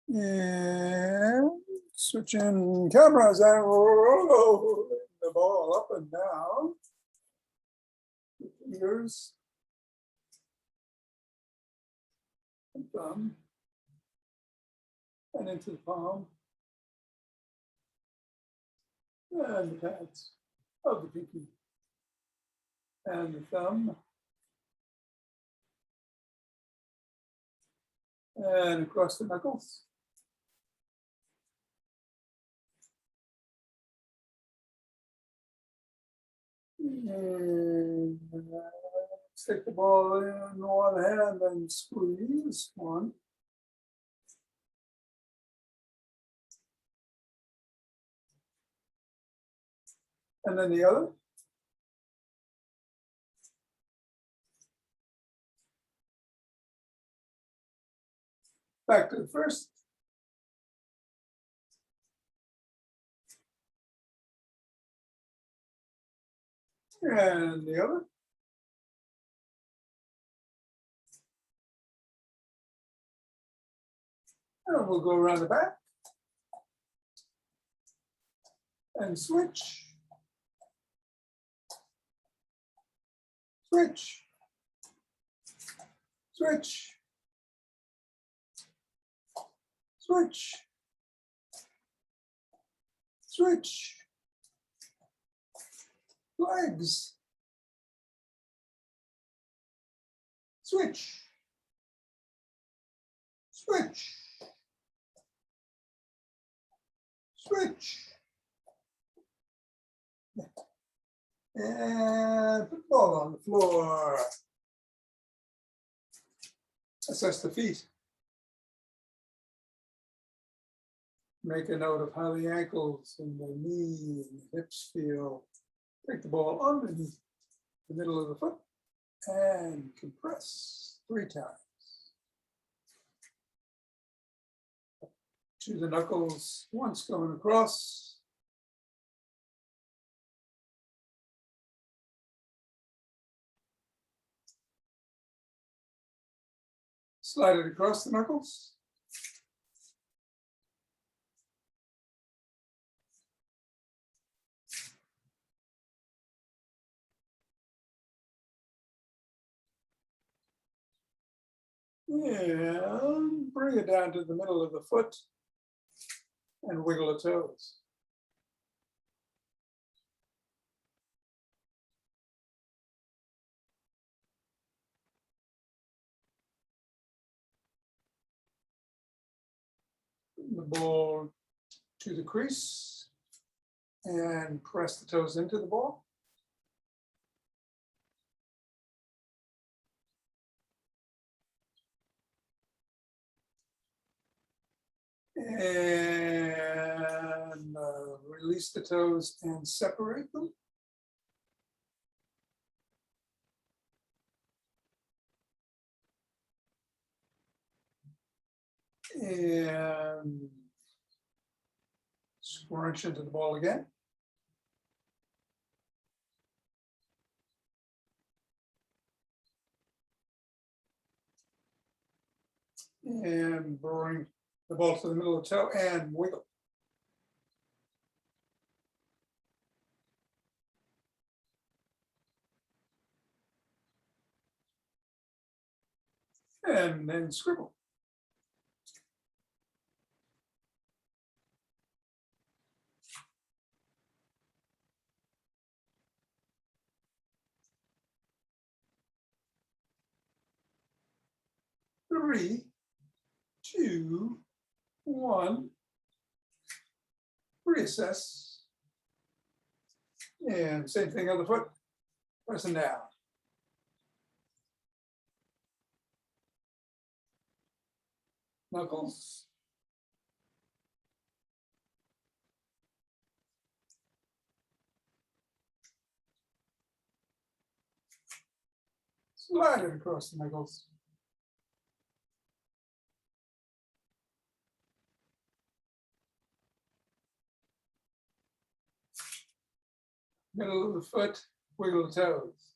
And switching cameras and rolling the ball up and down. Fingers and thumb and into the palm and the pads of the pinky and the thumb and across the knuckles. And stick the ball in one hand and squeeze one. And then the other. Back to the first. And the other. And we'll go around the back. And switch. Switch. Switch. Switch. Switch. Legs. Switch. Switch. Switch. And put the ball on the floor. Assess the feet. Make a note of how the ankles and the knee and the hips feel. Take the ball underneath the middle of the foot and compress 3 times. To the knuckles, once going across. Slide it across the knuckles. And bring it down to the middle of the foot and wiggle the toes. Bring the ball to the crease and press the toes into the ball. And release the toes and separate them. And scrunch into the ball again. And bring the ball to the middle of the toe and wiggle. And then scribble. Three, two, one. Reassess. And same thing on the foot. Pressing down. Knuckles. Slide it across the knuckles. Middle of the foot, wiggle the toes.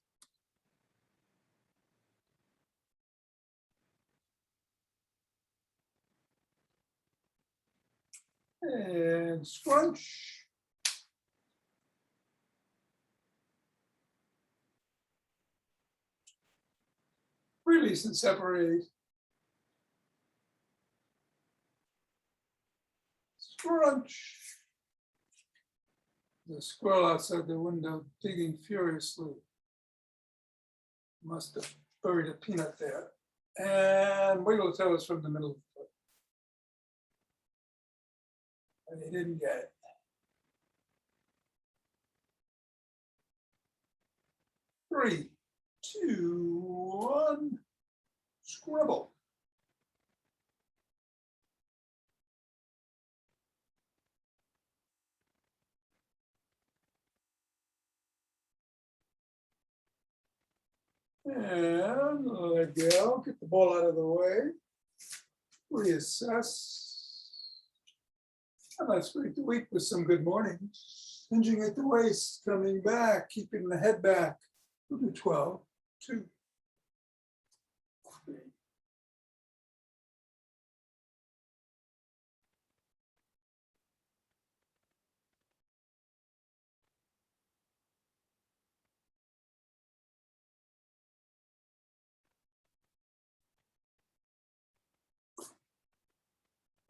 and scrunch. Release and separate. Scrunch. The squirrel outside the window digging furiously. Must have buried a peanut there. And wiggle the toes from the middle of the foot. And he didn't get it. 3, 2, 1, scribble. And let go, get the ball out of the way. Reassess. And let's break the week with some good mornings. Hinging at the waist, coming back, keeping the head back. We'll do 12, 2, 3.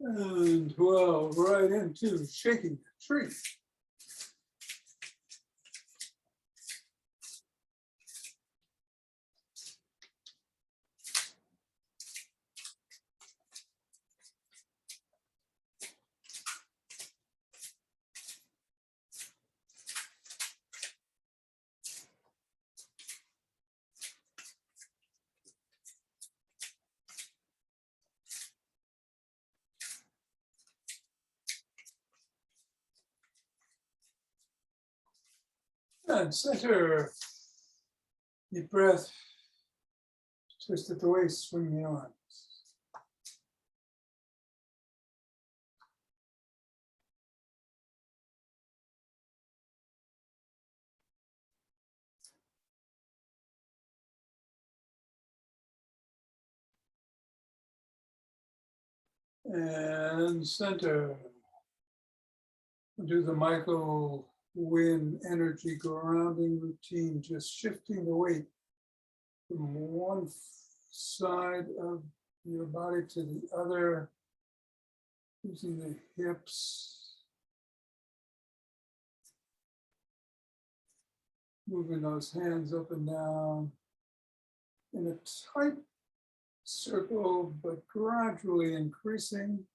And 12, right into shaking the tree. And center. Deep breath. Twist at the waist, swing the arms. And center. Do the Michael Wynn energy grounding routine, just shifting the weight from one side of your body to the other, using the hips, moving those hands up and down in a tight circle, but gradually increasing.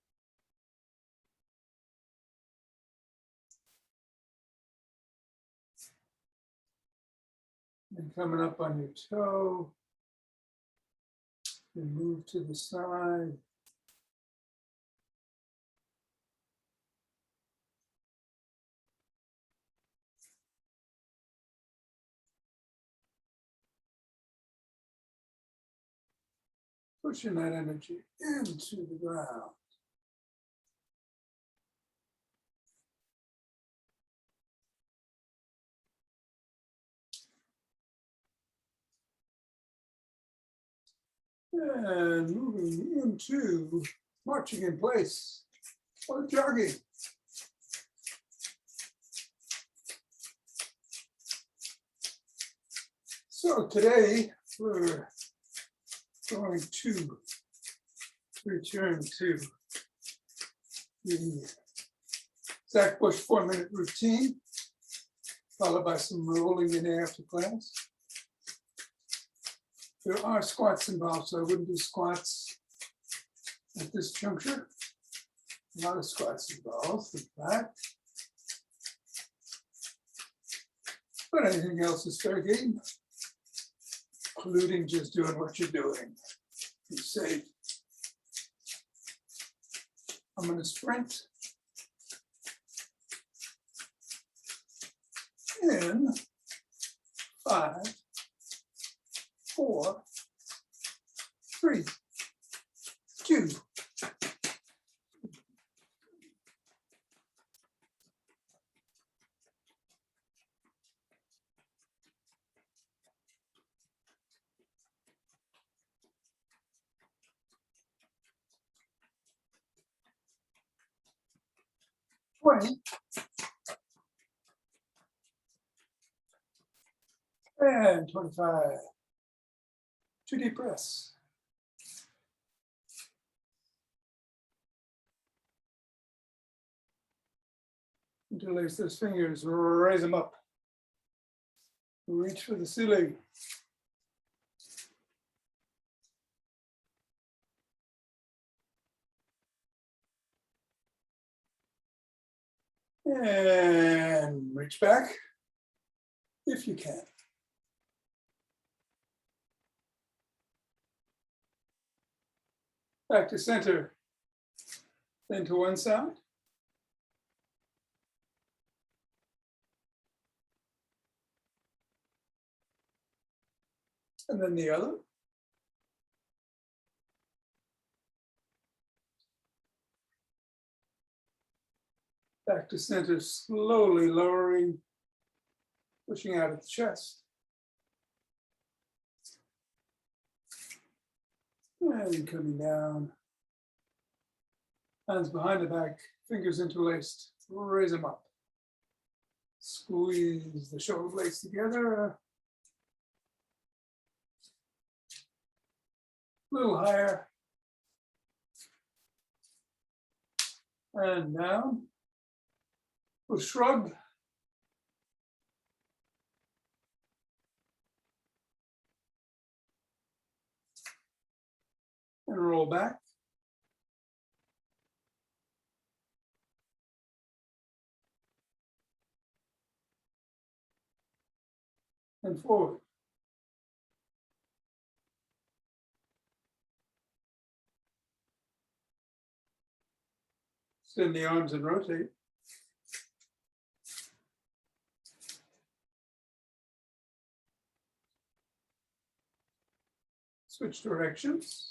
And coming up on your toe, and move to the side. Pushing that energy into the ground. And moving into marching in place or jogging. So today we're going to return to the Zach Bush 4-minute routine, followed by some rolling in after class. There are squats involved, so I wouldn't do squats at this juncture. A lot of squats involved, in fact. But anything else is fair game, including just doing what you're doing. Be safe. I'm going to sprint in 5, 4, 3, 2. And 25. 2D press. Interlace those fingers, raise them up. Reach for the ceiling. And reach back if you can. Back to center, then to one side. And then the other. Back to center, slowly lowering, pushing out at the chest. And coming down. Hands behind the back, fingers interlaced, raise them up. Squeeze the shoulder blades together. A little higher. And down. We'll shrug. And roll back. And forward. Extend the arms and rotate. Switch directions.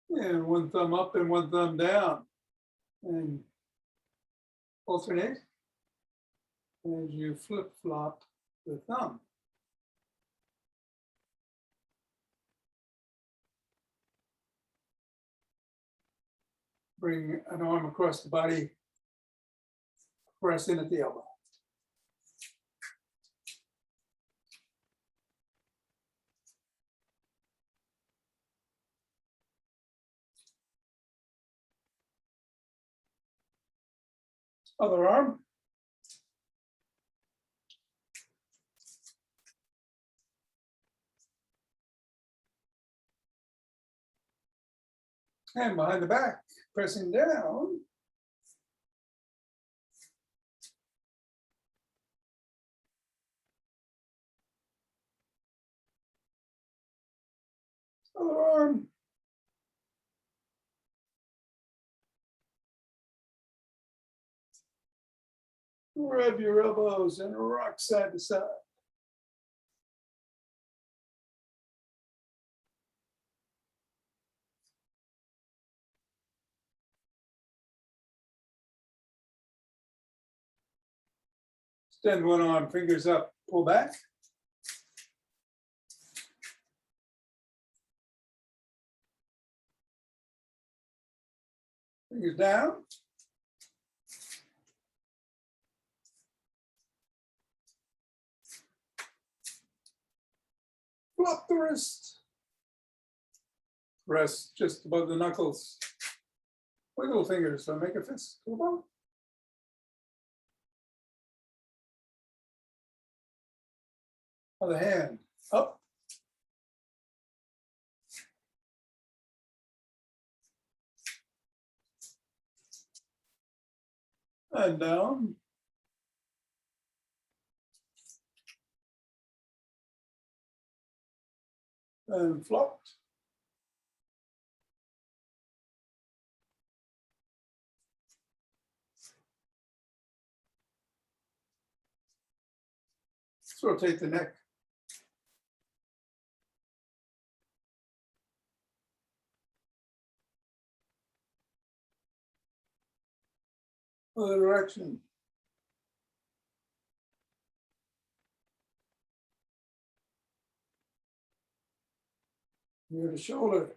And one thumb up and one thumb down. And alternate as you flip-flop the thumb. Bring an arm across the body, press in at the elbow. Other arm. And behind the back, pressing down. Other arm. Rub your elbows and rock side to side. Extend one arm, fingers up, pull back. Fingers down. Flop the wrist. Rest just above the knuckles. Wiggle fingers, so make a fist. Go above. Other hand, up. And down. And flopped. Let's rotate the neck. Other direction. Near the shoulder.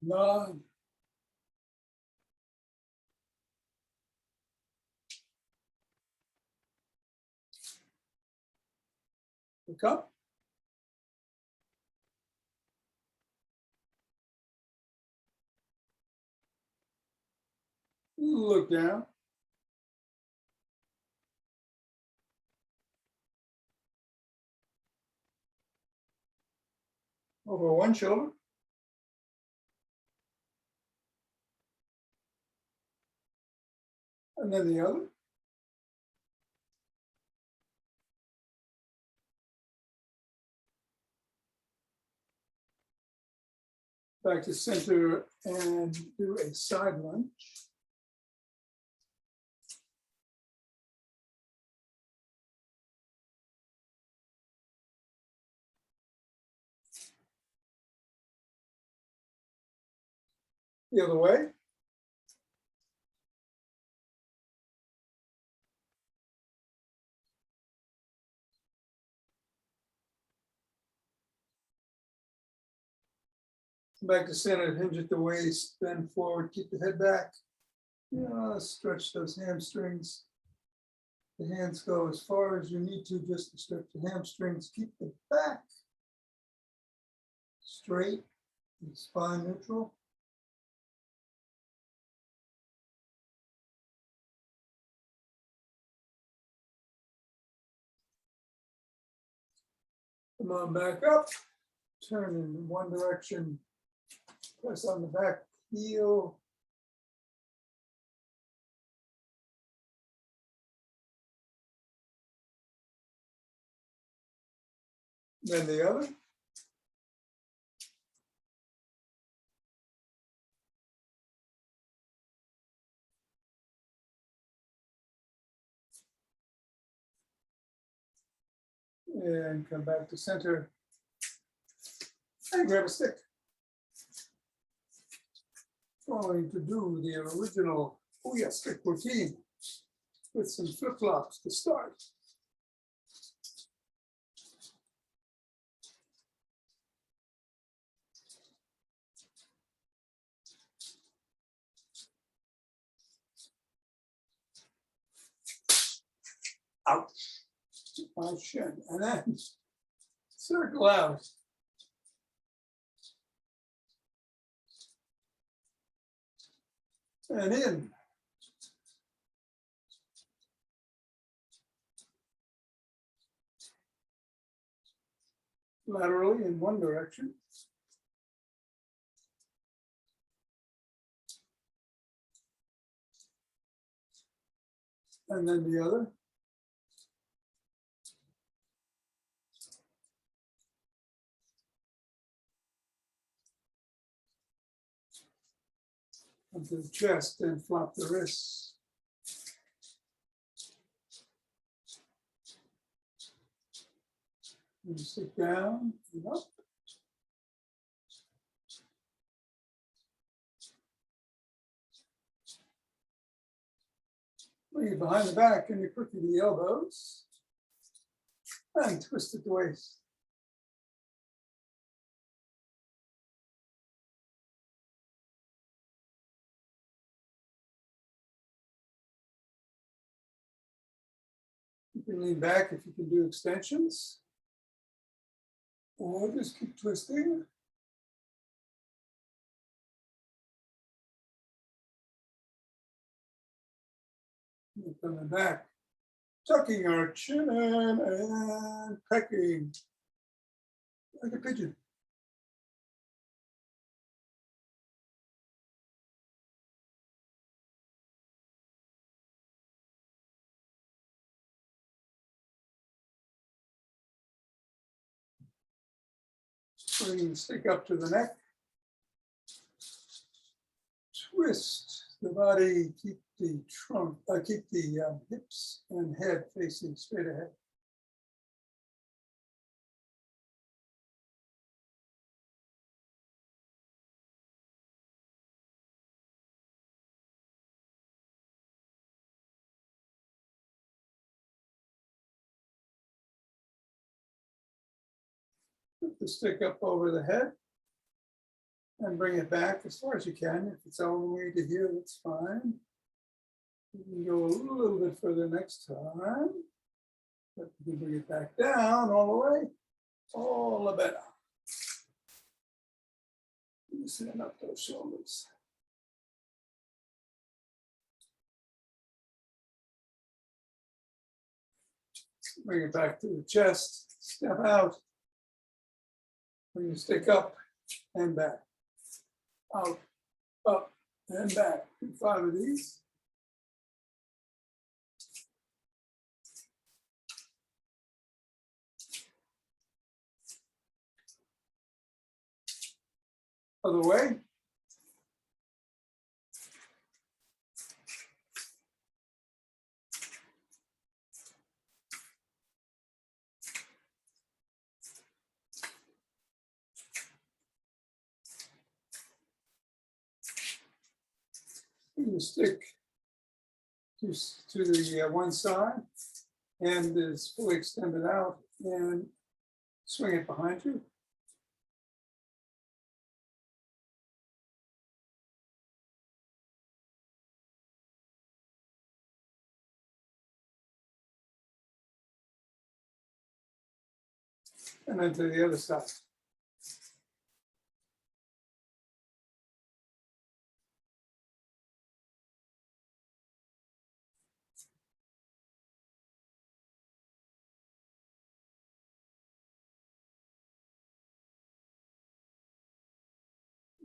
none. Look up. Look down. Over one shoulder. And then the other. Back to center and do a side lunge. The other way. Back to center, hinge at the waist, bend forward, keep the head back. Stretch those hamstrings. The hands go as far as you need to just to stretch the hamstrings. Keep the back straight and spine neutral. Come on back up. Turn in one direction. Press on the back heel. Then the other. And come back to center. And grab a stick. Going to do the original Booyah stick routine with some flip-flops to start. Ouch, my shin, and then circle out. And in. Laterally in one direction. And then the other. Onto the chest and flop the wrists. And sit down and up. Bring it behind the back and you crooked the elbows. And twist at the waist. You can lean back if you can do extensions. Or just keep twisting. Coming back, tucking our chin in and pecking like a pigeon. Bring the stick up to the neck. Twist the body, keep the trunk, keep the hips and head facing straight ahead. Put the stick up over the head and bring it back as far as you can. If it's all the way to here, that's fine. You can go a little bit further next time, but you can bring it back down all the way, all the better. Loosen up those shoulders. Bring it back to the chest, step out. Bring your stick up and back, out, up, and back. Do 5 of these. Other way. Bring the stick to the one side, and is fully extended out, and swing it behind you. And then to the other side.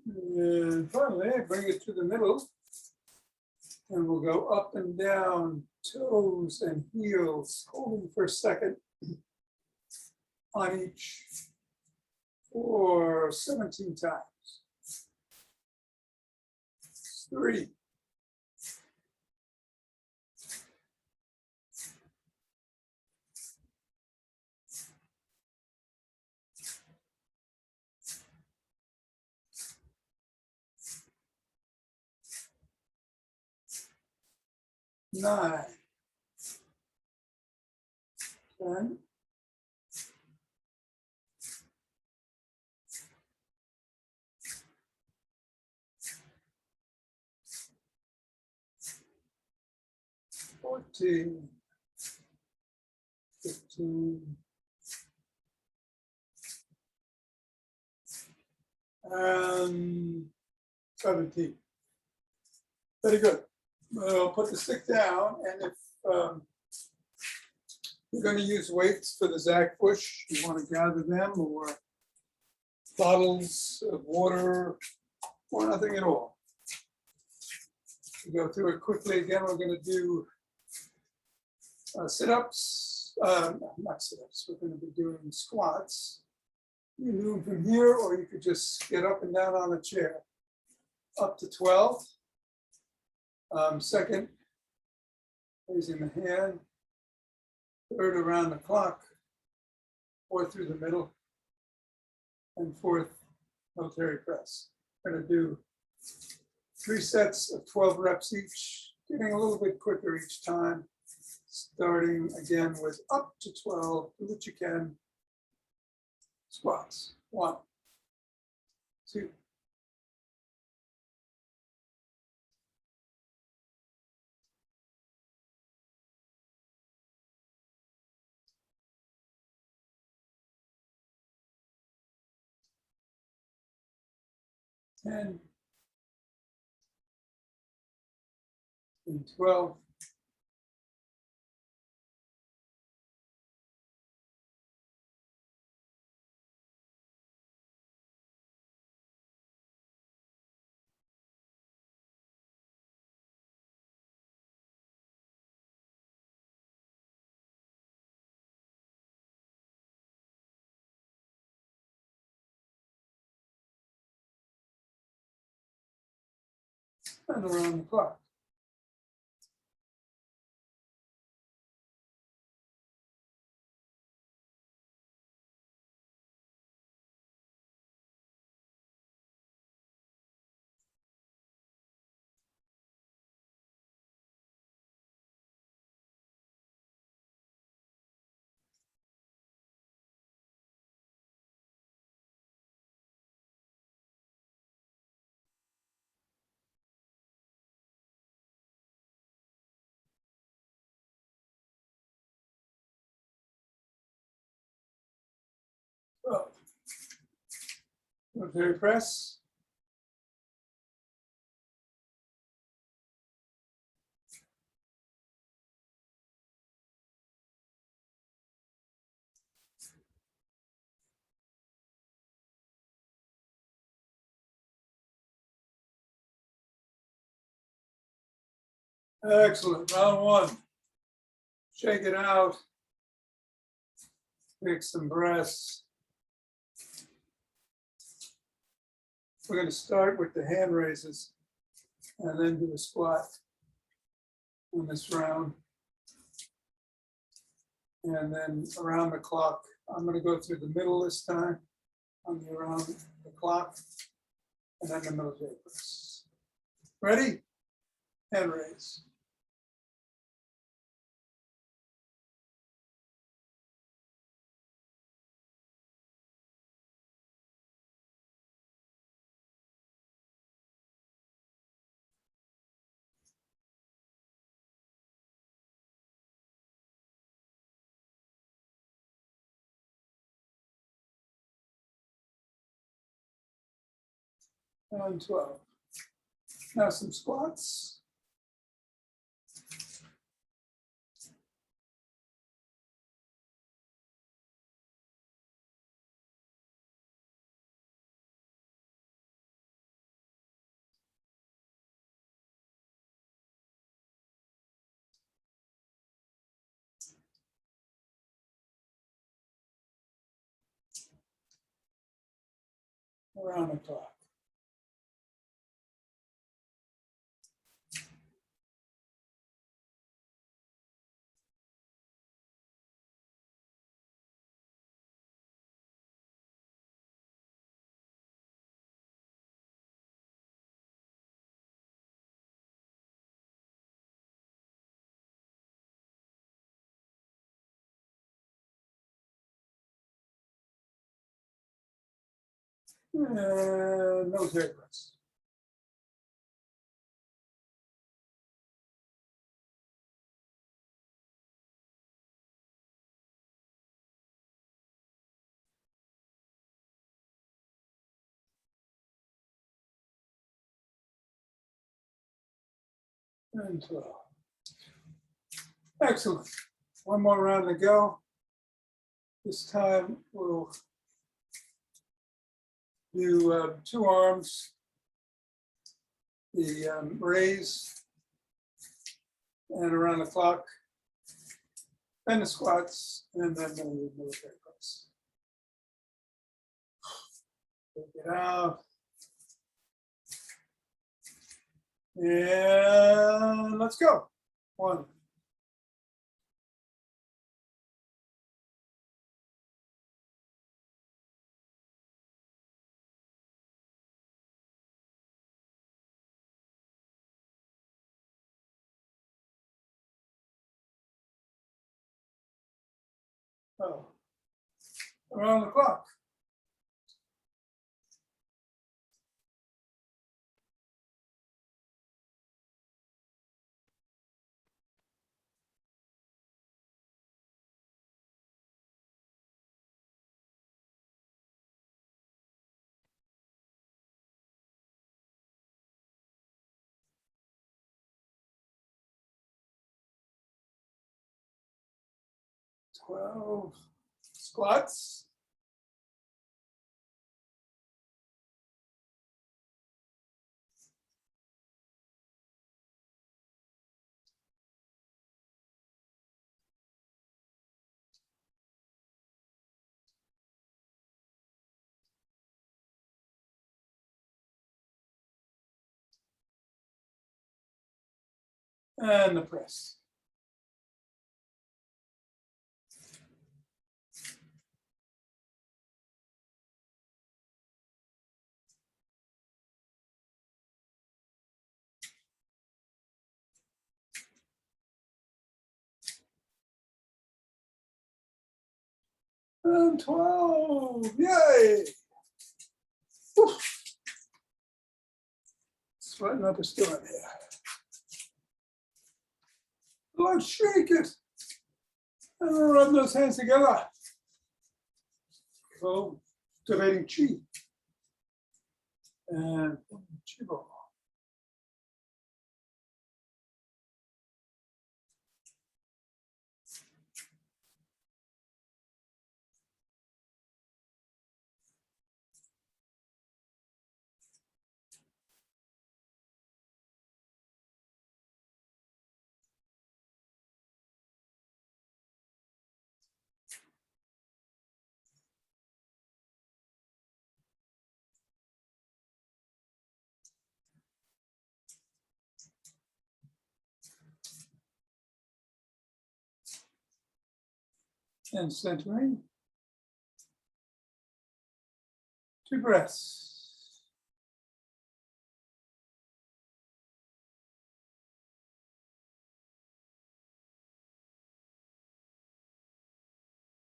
And finally, bring it to the middle. And we'll go up and down, toes and heels, holding for a second on each for 17 times. 3. 9. 10. 14. 15. And 17. Very good. We'll put the stick down, and if you're going to use weights for the Zach push, you want to gather them, or bottles of water, or nothing at all. To go through it quickly again, we're going to do sit-ups, not sit-ups, we're going to be doing squats. You can do them from here, or you could just get up and down on a chair. Up to 12. Second, raising the hand. Third, around the clock. Fourth, through the middle. And fourth, military press. We're going to do 3 sets of 12 reps each, getting a little bit quicker each time. Starting again with up to 12, do what you can. Squats. 1, 2, 10, and 12. And around the clock. Military press. Excellent. Round one. Shake it out. Pick some breaths. We're going to start with the hand raises and then do a squat on this round. And then around the clock, I'm going to go through the middle this time on the around the clock and then the military press. Ready? Hand raise. And 12. Now some squats. Around the clock. And military press. And 12. Excellent. One more round to go. This time we'll do 2 arms, the raise, and around the clock, then the squats, and then the military press. Take it out. And let's go. 1. Oh. Around the clock. Twelve squats. And the press. And 12. Yay! Whew. Sweating up a storm here. Let's shake it. And rub those hands together. So, activating chi. and cue ball. And centering. 2 breaths.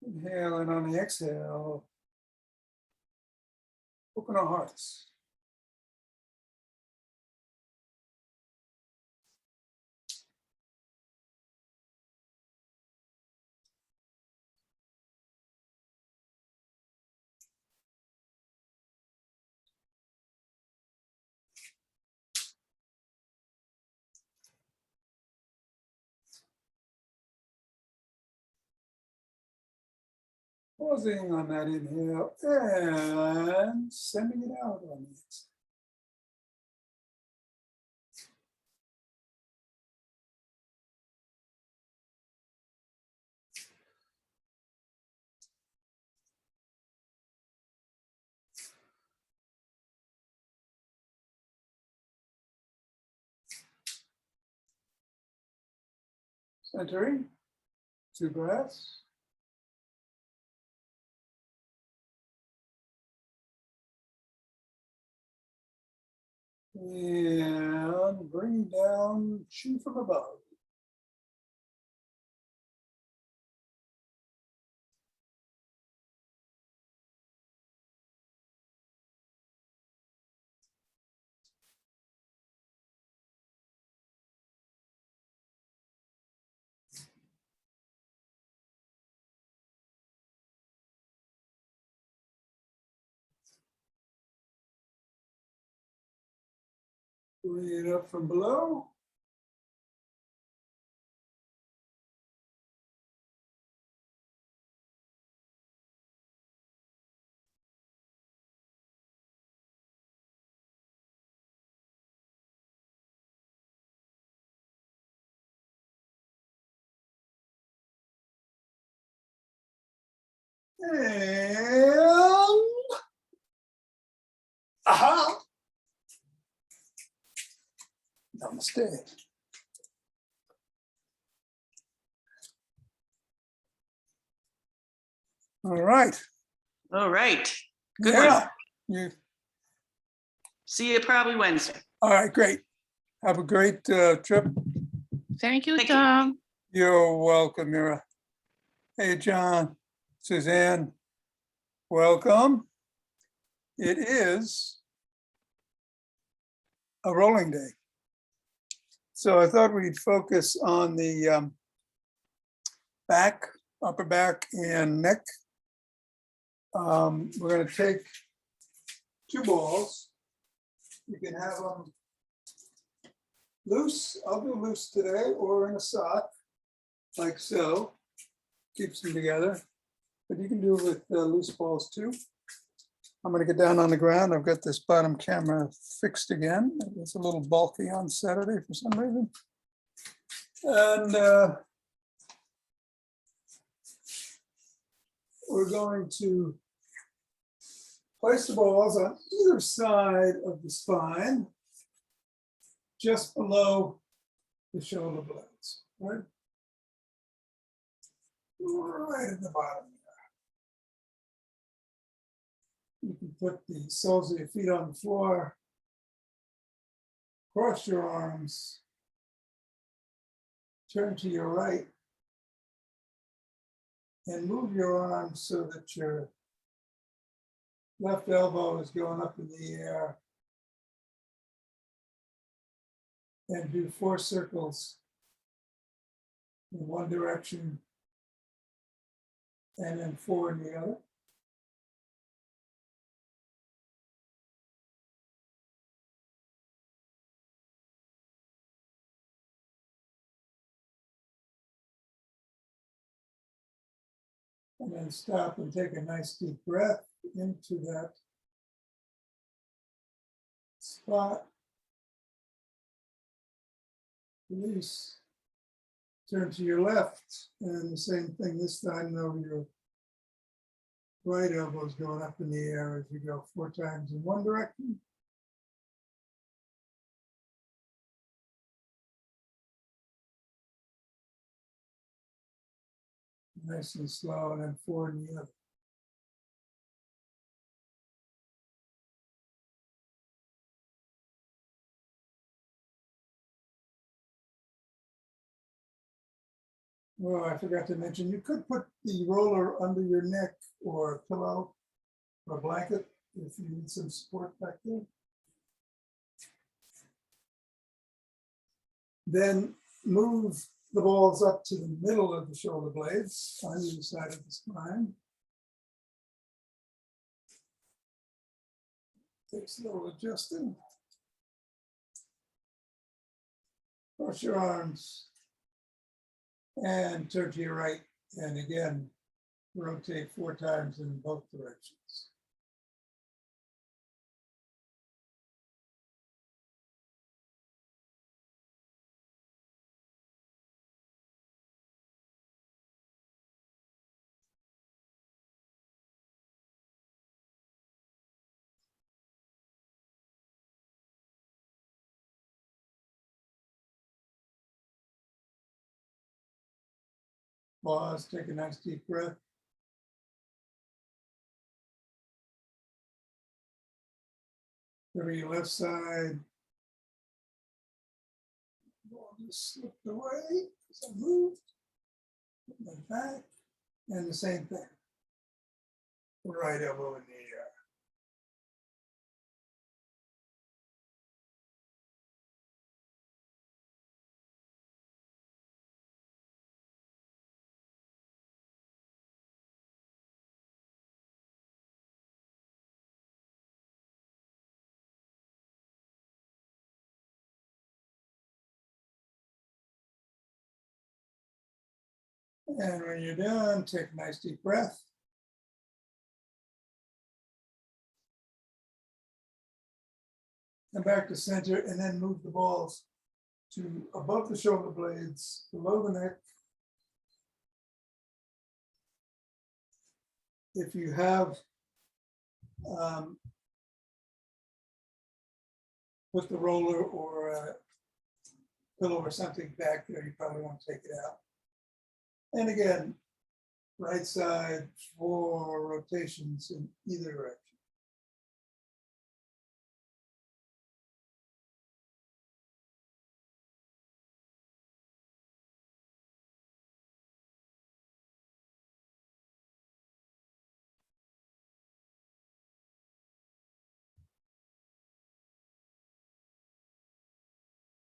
Inhale, and on the exhale, open our hearts. Pausing on that inhale and sending it out on the exhale. Centering, 2 breaths. And bring down, chin from above. Bring it up from below. And aha! Namaste. All right. All right. Good Yeah. one. See you probably Wednesday. All right, great. Have a great trip. Thank you, Thank you. Tom. You're welcome, Mira. Hey, John, Suzanne, welcome. It is a rolling day. So I thought we'd focus on the back, upper back and neck. We're going to take 2 balls. You can have them loose. I'll do loose today, or in a sock, like so. Keeps them together. But you can do it with loose balls too. I'm going to get down on the ground. I've got this bottom camera fixed again. It's a little bulky on Saturday for some reason. And we're going to place the balls on either side of the spine, just below the shoulder blades, right? Right at the bottom there. You can put the soles of your feet on the floor, cross your arms, turn to your right, and move your arms so that your left elbow is going up in the air, and do 4 circles in one direction and then 4 in the other. And then stop and take a nice deep breath into that spot. Release. Turn to your left, and the same thing this time, though your right elbow is going up in the air as you go 4 times in one direction. Nice and slow, and then 4 in the other. Well, I forgot to mention, you could put the roller under your neck or a pillow or a blanket if you need some support back there. Then move the balls up to the middle of the shoulder blades on either side of the spine. Takes a little adjusting. Cross your arms and turn to your right. And again, rotate 4 times in both directions. Pause, take a nice deep breath. Go to your left side. Ball just slipped away as I moved. Put my back, and the same thing. Right elbow in the air. And when you're done, take a nice deep breath. Come back to center and then move the balls to above the shoulder blades, below the neck. If you have put the roller or a pillow or something back there, you probably want to take it out. And again, right side, 4 rotations in either direction.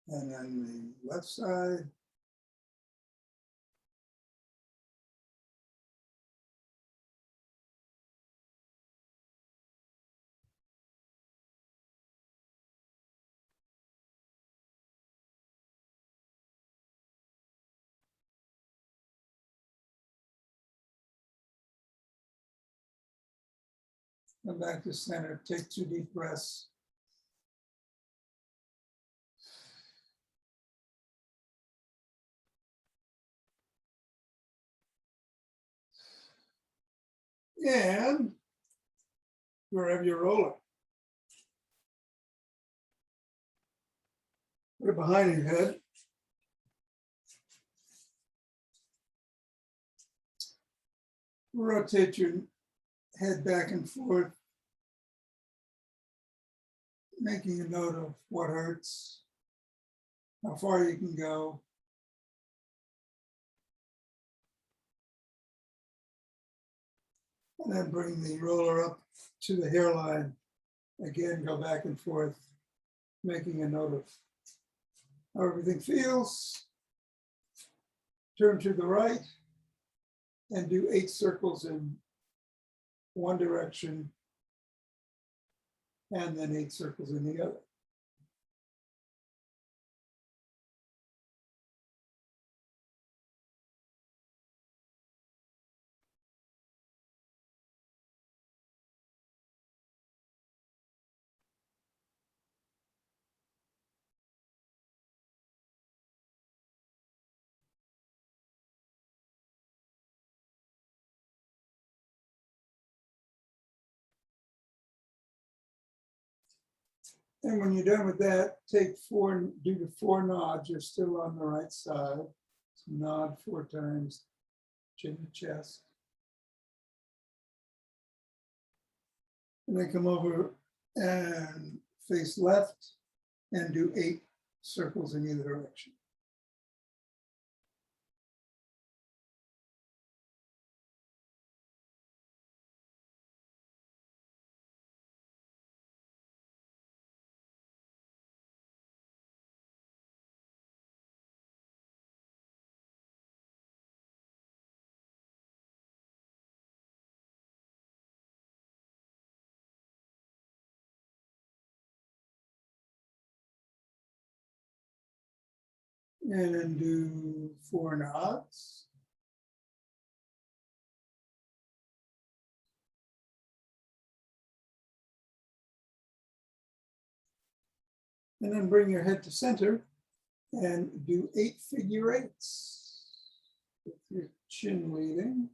And then the left side. Come back to center, take 2 deep breaths. And grab your roller. Put it behind your head. Rotate your head back and forth, making a note of what hurts, how far you can go. And then bring the roller up to the hairline. Again, go back and forth, making a note of how everything feels. Turn to the right and do 8 circles in one direction, and then 8 circles in the other. And when you're done with that, take four, do the 4 nods. You're still on the right side. So nod 4 times, chin to chest. And then come over and face left and do 8 circles in either direction. And then do 4 nods. And then bring your head to center and do 8 figure 8s with your chin leading.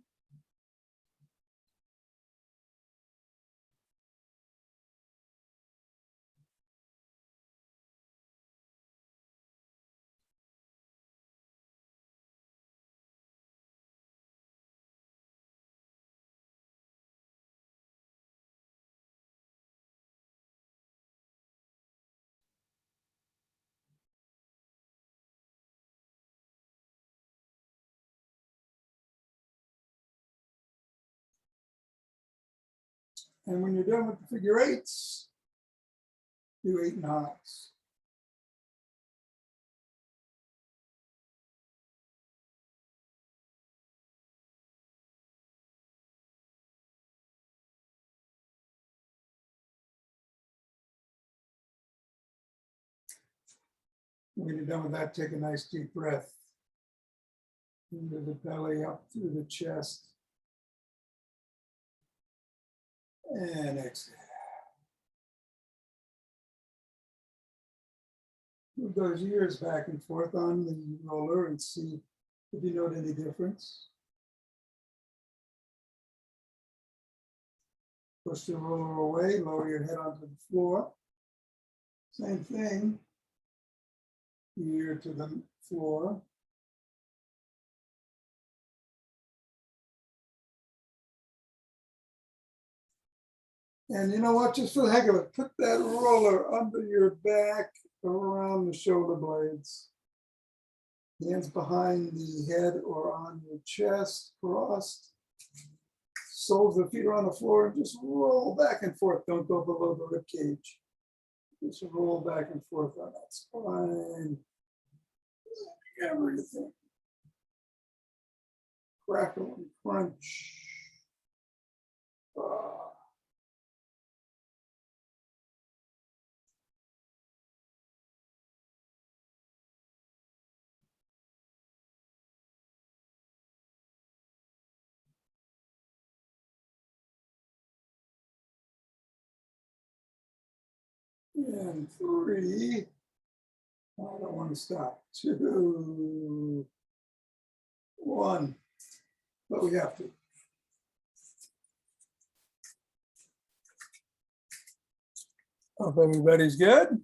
And when you're done with the figure 8s, do 8 nods. When you're done with that, take a nice deep breath into the belly, up through the chest, and exhale. Move those ears back and forth on the roller and see if you note any difference. Push the roller away, lower your head onto the floor. Same thing, ear to the floor. And you know what, just for the heck of it, put that roller under your back around the shoulder blades. Hands behind the head or on your chest, crossed. Soles of the feet are on the floor and just roll back and forth. Don't go below the rib cage. Just roll back and forth on that spine. Everything. Crackle and crunch. And 3. I don't want to stop. 2, 1. But we have to. Hope everybody's good.